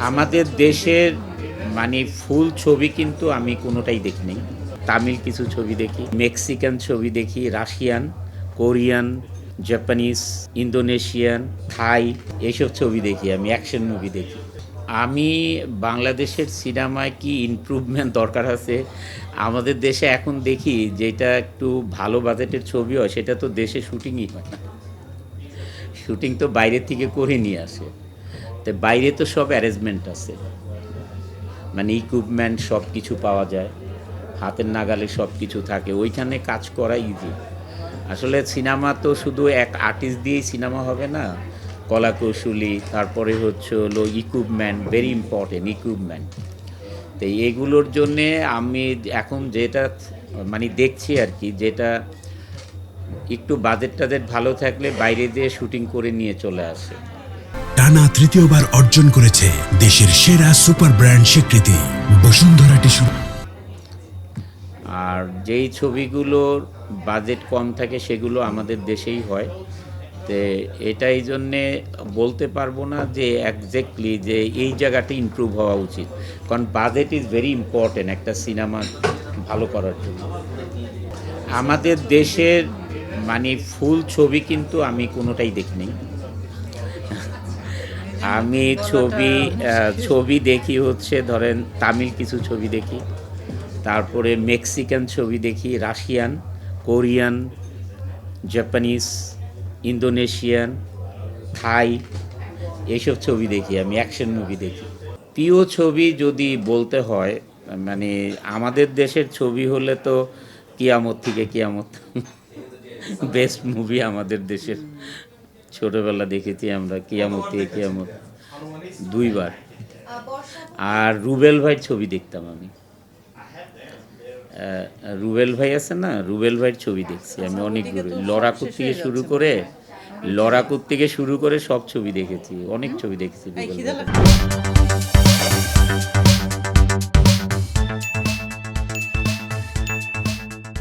আমাদের দেশের মানে ফুল ছবি কিন্তু আমি কোনোটাই দেখিনি। তামিল কিছু ছবি দেখি, মেক্সিকান ছবি দেখি, রাশিয়ান, কোরিয়ান, জাপানিজ, ইন্দোনেশিয়ান, থাই এইসব ছবি দেখি, আমি অ্যাকশন মুভি দেখি। আমি বাংলাদেশের সিনেমায় কি ইমপ্রুভমেন্ট দরকার আছে, আমাদের দেশে এখন দেখি যেটা একটু ভালো বাজেটের ছবি হয় সেটা তো দেশে শুটিংই হয় না, শুটিং তো বাইরের থেকে করে নিয়ে আসে। তো বাইরে তো সব অ্যারেঞ্জমেন্ট আছে, মানে ইকুইপমেন্ট সব কিছু পাওয়া যায়, হাতের নাগালে সব কিছু থাকে, ওইখানে কাজ করা ইজি। আসলে সিনেমা তো শুধু এক আর্টিস্ট দিয়েই সিনেমা হবে না, কলাকৌশলী, তারপরে হচ্ছে হলো ইকুইপমেন্ট, ভেরি ইম্পর্টেন্ট ইকুইপমেন্ট। তো এগুলোর জন্যে আমি এখন যেটা মানে দেখছি আর কি, যেটা একটু বাজেট টাজেট ভালো থাকলে বাইরে দিয়ে শুটিং করে নিয়ে চলে আসে। টানা তৃতীয়বার অর্জন করেছে দেশের সেরা সুপার ব্র্যান্ড স্বীকৃতি বসুন্ধরা টিস্যু। আর যেই ছবিগুলোর বাজেট কম থাকে সেগুলো আমাদের দেশেই হয়। তো এটা এই জন্যে বলতে পারবো না যে একজ্যাক্টলি যে এই জায়গাটা ইমপ্রুভ হওয়া উচিত, কারণ বাজেট ইজ ভেরি ইম্পর্টেন্ট একটা সিনেমা ভালো করার জন্য। আমাদের দেশের মানে ফুল ছবি কিন্তু আমি কোনোটাই দেখিনি। আমি ছবি দেখি হচ্ছে ধরেন তামিল কিছু ছবি দেখি, তারপরে মেক্সিকান ছবি দেখি, রাশিয়ান, কোরিয়ান, জাপানিজ, ইন্দোনেশিয়ান, থাই এইসব ছবি দেখি, আমি অ্যাকশন মুভি দেখি। প্রিয় ছবি যদি বলতে হয়, মানে আমাদের দেশের ছবি হলে তো কিয়ামত থেকে কিয়ামত বেস্ট মুভি আমাদের দেশের। ছোটবেলা দেখেছি আমরা কিয়ামত থেকে কিয়ামত দুইবার। আর রুবেল ভাইয়ের ছবি দেখতাম আমি, রুবেল ভাই আছে না, রুবেল ভাইয়ের ছবি দেখছি আমি অনেকগুলো, লড়াকুর থেকে শুরু করে সব ছবি দেখেছি, অনেক ছবি দেখেছি রুবেল ভাই।